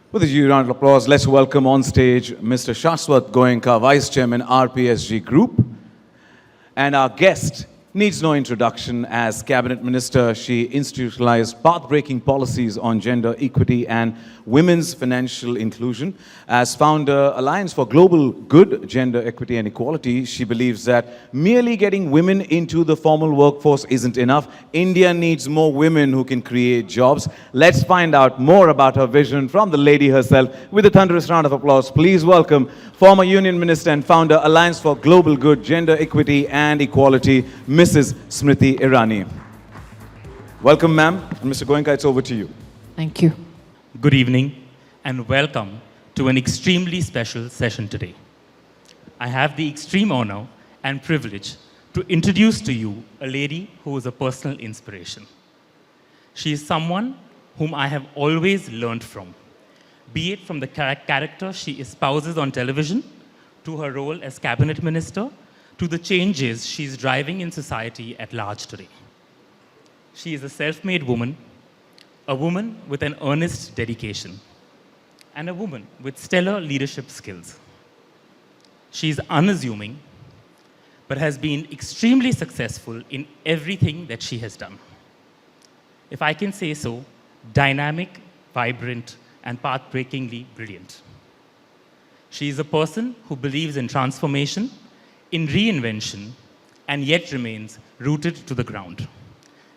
With a due round of applause, let's welcome on stage Mr. Shashwat Goenka, Vice Chairman, RPSG Group. And our guest needs no introduction. As Cabinet Minister, she institutionalized path-breaking policies on gender equity and women's financial inclusion. As founder, Alliance for Global Good, Gender Equity and Equality, she believes that merely getting women into the formal workforce isn't enough. India needs more women who can create jobs. Let's find out more about her vision from the lady herself. With a thunderous round of applause, please welcome former Union Minister and founder, Alliance for Global Good, Gender Equity and Equality, Mrs. Smriti Irani. Welcome, ma'am. And Mr. Goenka, it's over to you. Thank you. Good evening and welcome to an extremely special session today. I have the extreme honor and privilege to introduce to you a lady who is a personal inspiration. She is someone whom I have always learned from, be it from the character she espouses on television, to her role as cabinet minister, to the changes she is driving in society at large today. She is a self-made woman, a woman with an earnest dedication, and a woman with stellar leadership skills. She is unassuming, but has been extremely successful in everything that she has done. If I can say so, dynamic, vibrant, and path-breakingly brilliant. She is a person who believes in transformation, in reinvention, and yet remains rooted to the ground.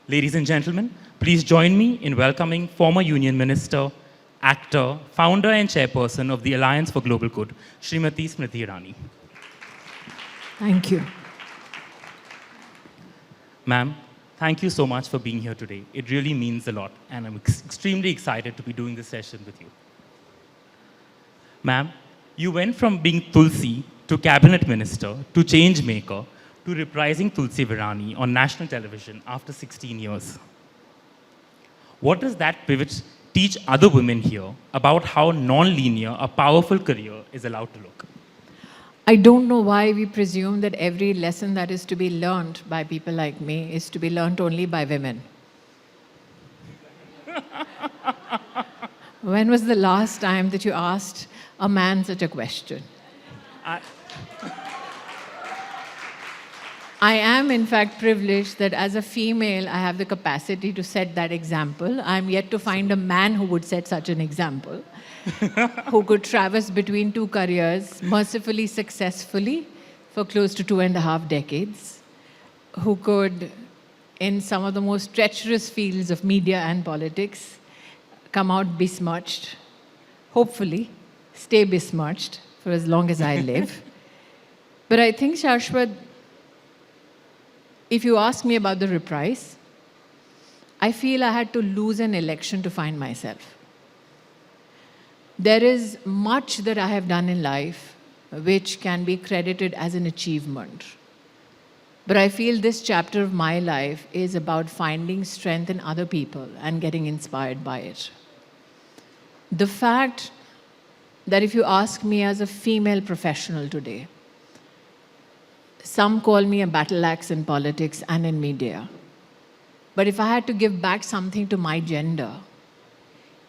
Ladies and gentlemen, please join me in welcoming former Union Minister, actor, founder and chairperson of the Alliance for Global Good, Smriti Irani. Thank you. Ma'am, thank you so much for being here today. It really means a lot, and I'm extremely excited to be doing this session with you. Ma'am, you went from being Tulsi to cabinet minister to change maker to reprising Tulsi Virani on national television after 16 years. What does that pivot teach other women here about how non-linear a powerful career is allowed to look? I don't know why we presume that every lesson that is to be learned by people like me is to be learned only by women. When was the last time that you asked a man such a question? I am, in fact, privileged that as a female, I have the capacity to set that example. I'm yet to find a man who would set such an example, who could traverse between two careers mercifully, successfully for close to 2.5 decades, who could, in some of the most treacherous fields of media and politics, come out besmirched, hopefully stay besmirched for as long as I live. But I think, Shashwat, if you ask me about the reprise, I feel I had to lose an election to find myself. There is much that I have done in life which can be credited as an achievement. But I feel this chapter of my life is about finding strength in other people and getting inspired by it. The fact that if you ask me as a female professional today, some call me a battle axe in politics and in media. But if I had to give back something to my gender,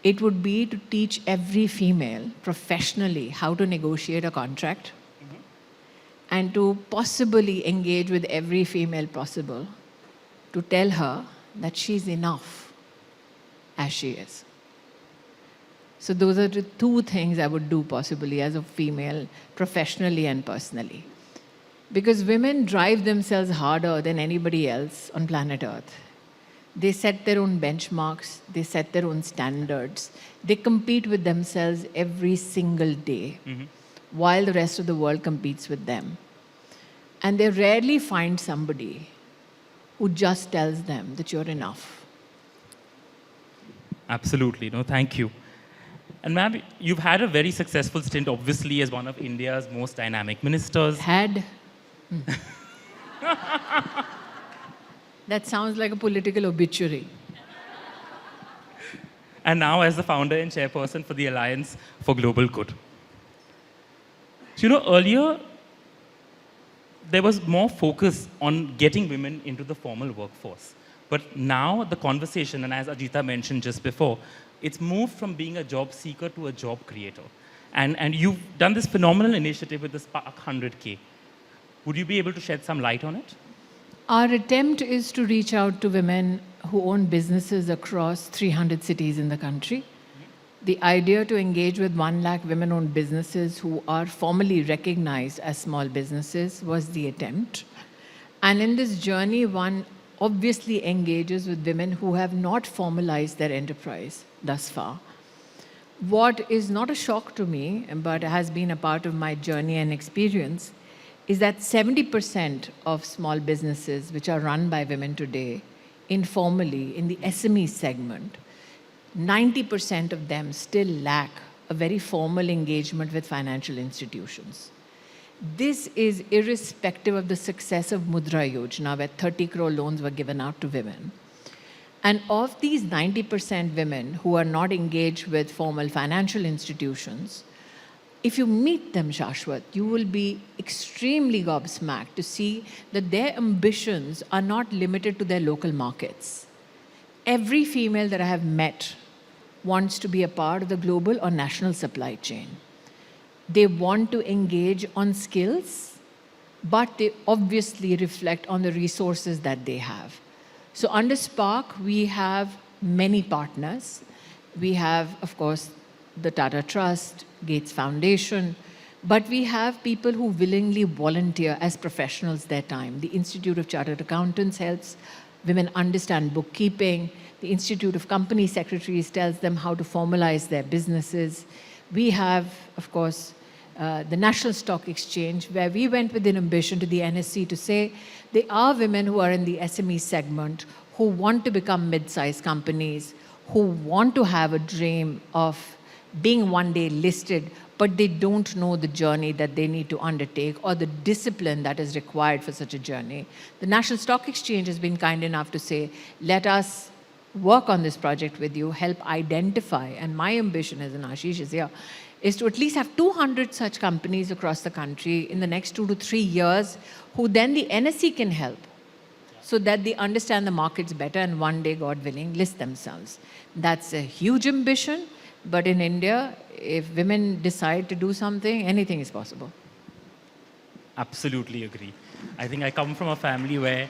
it would be to teach every female professionally how to negotiate a contract and to possibly engage with every female possible to tell her that she's enough as she is. So those are the two things I would do possibly as a female, professionally and personally. Because women drive themselves harder than anybody else on planet Earth. They set their own benchmarks, they set their own standards, they compete with themselves every single day, while the rest of the world competes with them. And they rarely find somebody who just tells them that you're enough. Absolutely, no, thank you. And ma'am, you've had a very successful stint, obviously, as one of India's most dynamic ministers. That sounds like a political obituary. And now as the founder and chairperson for the Alliance for Global Good. So, earlier, there was more focus on getting women into the formal workforce. But now the conversation, and as Ajita mentioned just before, It's moved from being a job seeker to a job creator. And you've done this phenomenal initiative with the Spark 100K. Would you be able to shed some light on it? Our attempt is to reach out to women who own businesses across 300 cities in the country. The idea to engage with 1 lakh women-owned businesses who are formally recognized as small businesses was the attempt. And in this journey, one obviously engages with women who have not formalized their enterprise thus far. What is not a shock to me, but has been a part of my journey and experience, is that 70% of small businesses which are run by women today, informally, in the SME segment, 90% of them still lack a very formal engagement with financial institutions. This is irrespective of the success of Mudra Yojana, where 30 crore loans were given out to women. And of these 90% women who are not engaged with formal financial institutions, if you meet them, Shashwat, you will be extremely gobsmacked to see that their ambitions are not limited to their local markets. Every female that I have met wants to be a part of the global or national supply chain. They want to engage on skills, but they obviously reflect on the resources that they have. So under Spark, we have many partners. We have, of course, the Tata Trust, Gates Foundation, but we have people who willingly volunteer as professionals their time. The Institute of Chartered Accountants helps women understand bookkeeping. The Institute of Company Secretaries tells them how to formalize their businesses. We have, of course, the National Stock Exchange, where we went with an ambition to the NSE to say there are women who are in the SME segment who want to become mid-sized companies, who want to have a dream of being one day listed, but they don't know the journey that they need to undertake or the discipline that is required for such a journey. The National Stock Exchange has been kind enough to say, let us work on this project with you, help identify, and my ambition as an Ashish is here, is to at least have 200 such companies across the country in the next 2 to 3 years, who then the NSE can help so that they understand the markets better and one day, God willing, list themselves. That's a huge ambition, but in India, if women decide to do something, anything is possible. Absolutely agree. I think I come from a family where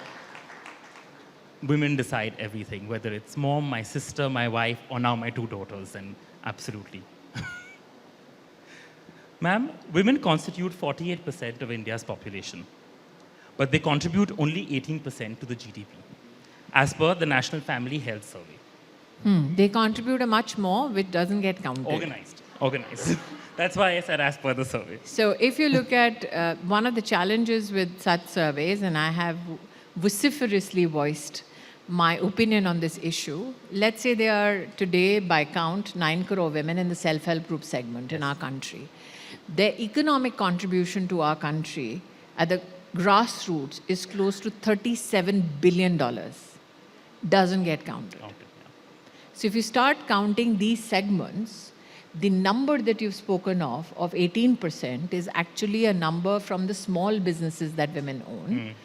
women decide everything, whether it's mom, my sister, my wife, or now my 2 daughters, and absolutely. Ma'am, women constitute 48% of India's population, but they contribute only 18% to the GDP, as per the National Family Health Survey. They contribute a much more, which doesn't get counted. Organized. That's why I said as per the survey. So if you look at one of the challenges with such surveys, and I have vociferously voiced my opinion on this issue, let's say there are today, by count, 9 crore women in the self-help group segment in our country. Their economic contribution to our country at the grassroots is close to $37 billion. Doesn't get counted. So if you start counting these segments, the number that you've spoken of 18%, is actually a number from the small businesses that women own.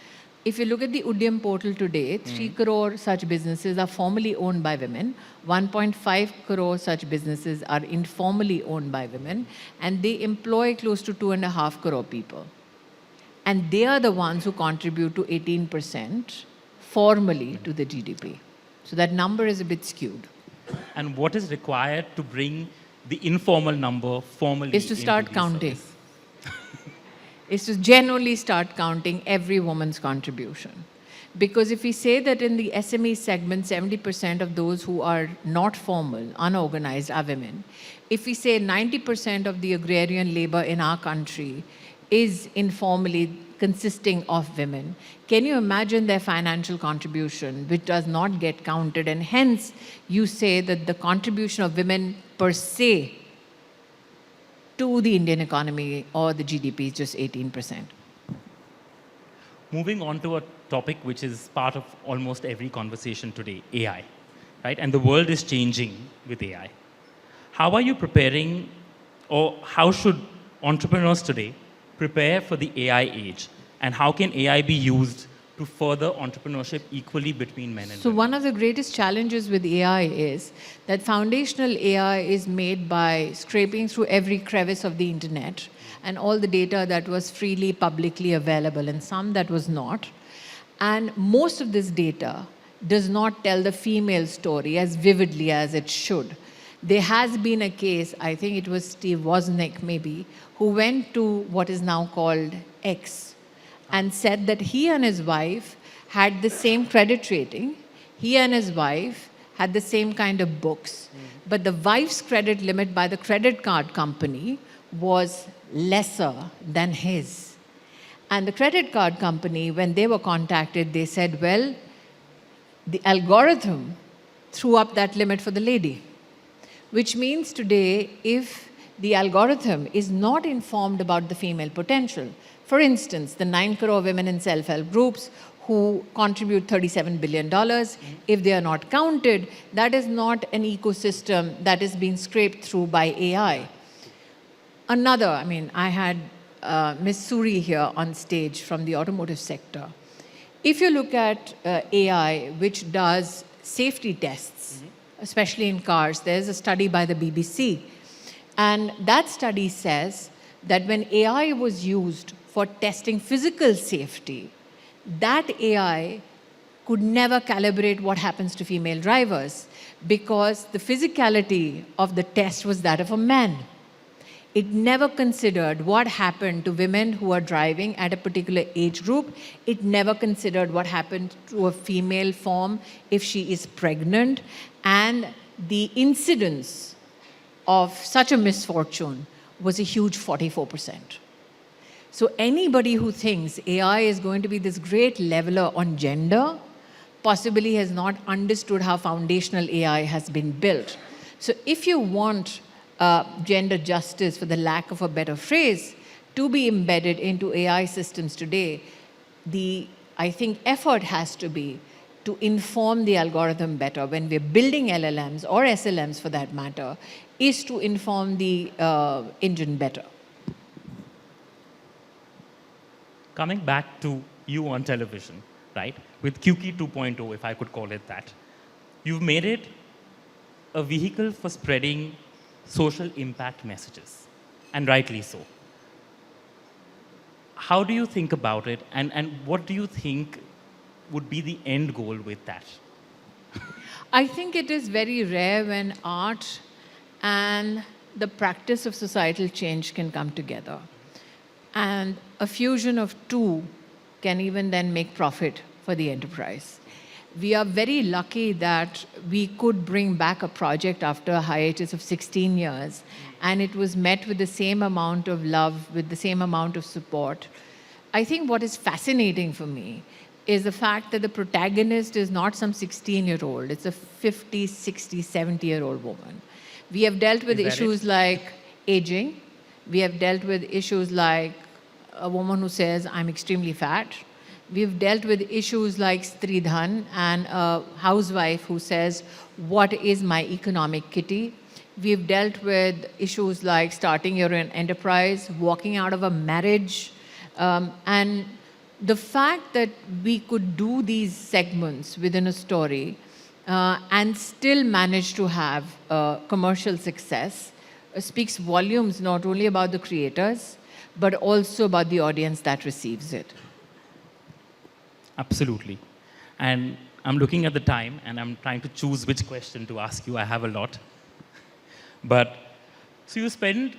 If you look at the Udyam portal today, 3 crore such businesses are formally owned by women, 1.5 crore such businesses are informally owned by women, and they employ close to 2.5 crore people. And they are the ones who contribute to 18% formally to the GDP. So that number is a bit skewed. And what is required to bring the informal number formally Is to start into these counting. surveys? Is to genuinely start counting every woman's contribution. Because if we say that in the SME segment, 70% of those who are not formal, unorganized are women, if we say 90% of the agrarian labor in our country is informally consisting of women, can you imagine their financial contribution, which does not get counted? And hence, you say that the contribution of women per se to the Indian economy or the GDP is just 18%. Moving on to a topic which is part of almost every conversation today, AI, right? And the world is changing with AI. How are you preparing, or how should entrepreneurs today prepare for the AI age? And how can AI be used to further entrepreneurship equally between men and So women? one of the greatest challenges with AI is that foundational AI is made by scraping through every crevice of the internet and all the data that was freely publicly available and some that was not. And most of this data does not tell the female story as vividly as it should. There has been a case, I think it was Steve Wozniak maybe, who went to what is now called X and said that he and his wife had the same credit rating. He and his wife had the same kind of books. But the wife's credit limit by the credit card company was lesser than his. And the credit card company, when they were contacted, they said, well, the algorithm threw up that limit for the lady. Which means today, if the algorithm is not informed about the female potential, for instance, the 9 crore women in self-help groups who contribute $37 billion, if they are not counted, that is not an ecosystem that is being scraped through by AI. Another, I had Ms. Suri here on stage from the automotive sector. If you look at AI, which does safety tests, especially in cars, there's a study by the BBC. And that study says that when AI was used for testing physical safety, that AI could never calibrate what happens to female drivers because the physicality of the test was that of a man. It never considered what happened to women who are driving at a particular age group. It never considered what happened to a female form if she is pregnant. And the incidence of such a misfortune was a huge 44%. So anybody who thinks AI is going to be this great leveler on gender possibly has not understood how foundational AI has been built. So if you want gender justice, for the lack of a better phrase, to be embedded into AI systems today, I think effort has to be to inform the algorithm better when we're building LLMs or SLMs for that matter, is to inform the engine better. Coming back to you on television, right? With QK 2.0, if I could call it that, you've made it a vehicle for spreading social impact messages, and rightly so. How do you think about it, and what do you think would be the end goal with that? I think it is very rare when art and the practice of societal change can come together. And a fusion of two can even then make profit for the enterprise. We are very lucky that we could bring back a project after a hiatus of 16 years, and it was met with the same amount of love, with the same amount of support. I think what is fascinating for me is the fact that the protagonist is not some 16-year-old, it's a 50, 60, 70-year-old woman. We have dealt with issues like aging. We have dealt with issues like a woman who says, I'm extremely fat. We've dealt with issues like Stridhan and a housewife who says, what is my economic kitty? We've dealt with issues like starting your own enterprise, walking out of a marriage. And the fact that we could do these segments within a story and still manage to have commercial success speaks volumes not only about the creators, but also about the audience that receives it. Absolutely. And I'm looking at the time, and I'm trying to choose which question to ask you. I have a lot. But, so you spend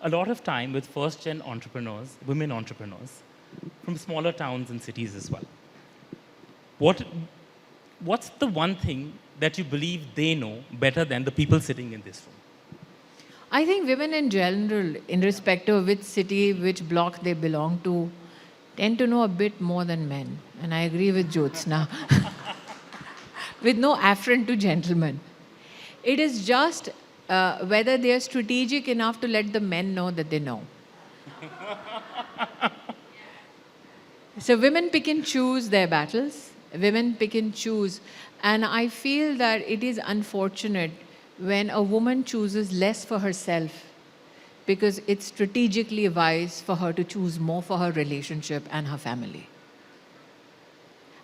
a lot of time with first-gen entrepreneurs, women entrepreneurs, from smaller towns and cities as well. What's the one thing that you believe they know better than the people sitting in this room? I think women in general, irrespective of which city, which block they belong to, tend to know a bit more than men. And I agree with Jyotsna. With no affront to gentlemen. It is just whether they are strategic enough to let the men know that they know. So women pick and choose their battles. Women pick and choose. And I feel that it is unfortunate when a woman chooses less for herself because it's strategically wise for her to choose more for her relationship and her family.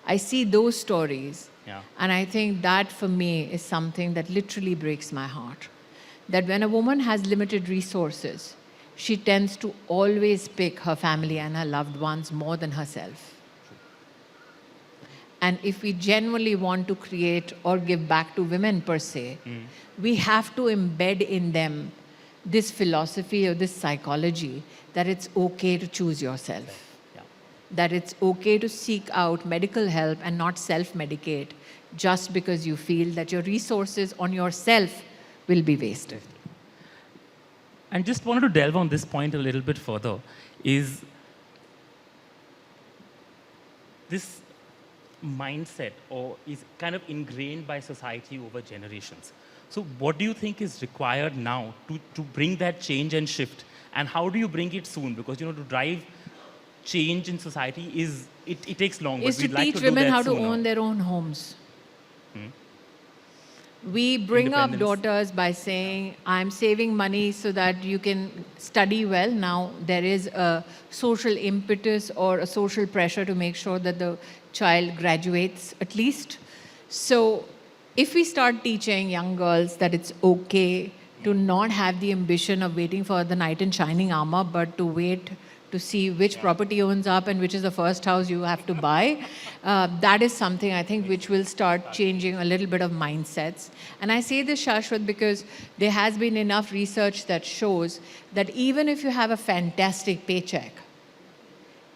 I see those stories. Yeah. And I think that for me is something that literally breaks my heart. That when a woman has limited resources, she tends to always pick her family and her loved ones more than herself. And if we genuinely want to create or give back to women per se, we have to embed in them this philosophy or this psychology that it's okay to choose yourself, Yeah. that it's okay to seek out medical help and not self-medicate just because you feel that your resources on yourself will be wasted. And just wanted to delve on this point a little bit further is this mindset or is kind of ingrained by society over generations. So what do you think is required now to bring that change and shift? And how do you bring it soon? Because, to drive change in society it takes long, but Is to we'd like teach to do women that how to sooner. own their own homes. We bring up Independence. daughters by saying, I'm saving money so that you can study well. Now, there is a social impetus or a social pressure to make sure that the child graduates at least. So, if we start teaching young girls that it's okay to not have the ambition of waiting for the knight in shining armor, but to wait to see which property owns up and which is the first house you have to buy. That is something I think which will start changing a little bit of mindsets. And I say this, Shashwat, because there has been enough research that shows that even if you have a fantastic paycheck,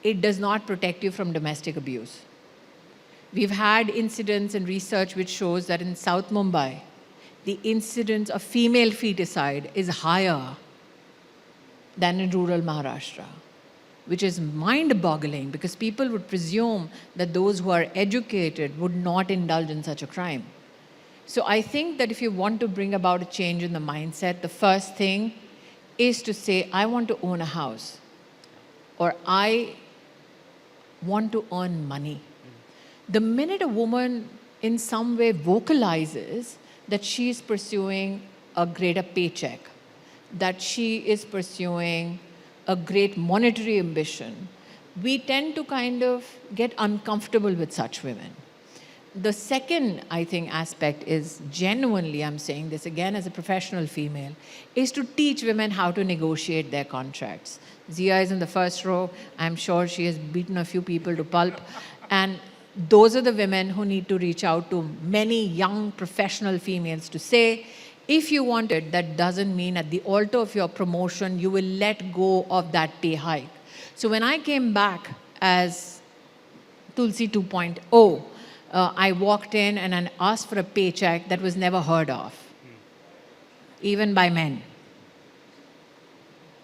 it does not protect you from domestic abuse. We've had incidents and research which shows that in South Mumbai, the incidence of female feticide is higher than in rural Maharashtra, which is mind-boggling because people would presume that those who are educated would not indulge in such a crime. So I think that if you want to bring about a change in the mindset, the first thing is to say, I want to own a house, or I want to earn money. The minute a woman in some way vocalizes that she is pursuing a greater paycheck, that she is pursuing a great monetary ambition, we tend to kind of get uncomfortable with such women. The second, I think, aspect is genuinely, I'm saying this again as a professional female, is to teach women how to negotiate their contracts. Zia is in the first row. I'm sure she has beaten a few people to pulp. And those are the women who need to reach out to many young professional females to say, if you want it, that doesn't mean at the altar of your promotion, you will let go of that pay hike. So when I came back as Tulsi 2.0, I walked in and I asked for a paycheck that was never heard of, even by men.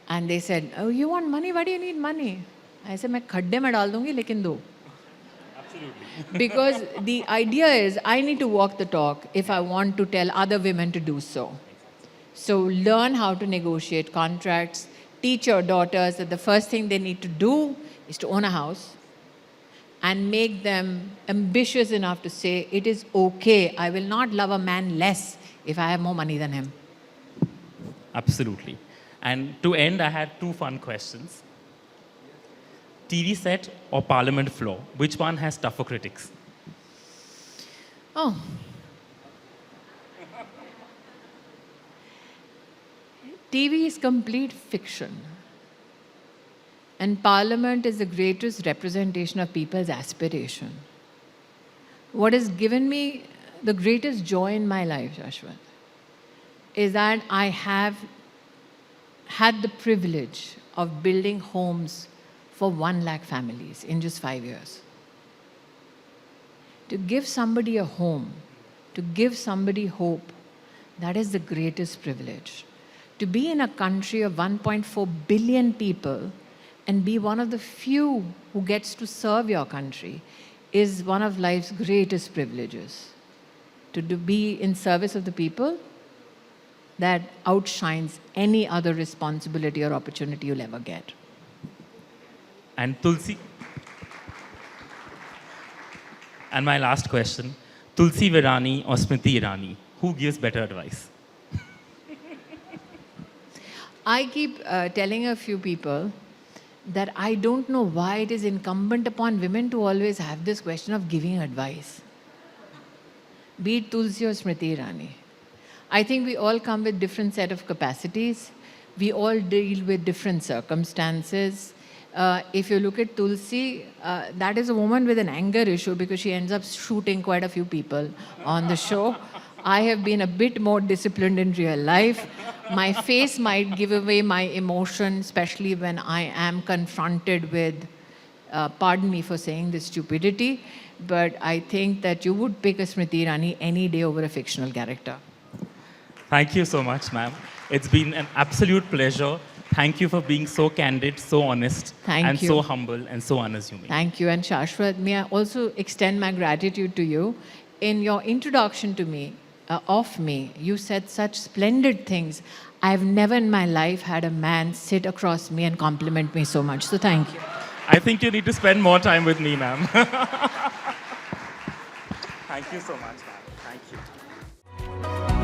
And they said, oh, you want money? Why do you need money? I said, मैं खड्डे में डाल दूंगी, लेकिन दो. Because the idea is I need to walk the talk if I want to tell other women to do so. So learn how to negotiate contracts. Teach your daughters that the first thing they need to do is to own a house and make them ambitious enough to say, it is okay, I will not love a man less if I have more money than him. Absolutely. And to end, I had two fun questions. TV set or parliament floor? Which one has tougher critics? Oh. TV is complete fiction. And Parliament is the greatest representation of people's aspiration. What has given me the greatest joy in my life, Shashwat, is that I have had the privilege of building homes for 1 lakh families in just 5 years. To give somebody a home, to give somebody hope, that is the greatest privilege. To be in a country of 1.4 billion people and be one of the few who gets to serve your country is one of life's greatest privileges. To be in service of the people, that outshines any other responsibility or opportunity you'll ever get. And Tulsi. And my last question, Tulsi Irani or Smriti Irani, who gives better advice? I keep telling a few people that I don't know why it is incumbent upon women to always have this question of giving advice. Be it Tulsi or Smriti Irani. I think we all come with different set of capacities. We all deal with different circumstances. If you look at Tulsi, that is a woman with an anger issue because she ends up shooting quite a few people on the show. I have been a bit more disciplined in real life. My face might give away my emotion, especially when I am confronted with, pardon me for saying this stupidity, but I think that you would pick a Smriti Irani any day over a fictional character. Thank you so much, ma'am. It's been an absolute pleasure. Thank you for being so candid, so honest, Thank you. so humble, and so unassuming. Thank you. And Shashwat, may I also extend my gratitude to you. In your introduction to me, of me, you said such splendid things. I've never in my life had a man sit across me and compliment me so much. So thank you. I think you need to spend more time with me, ma'am. Thank you so much, ma'am. Thank you.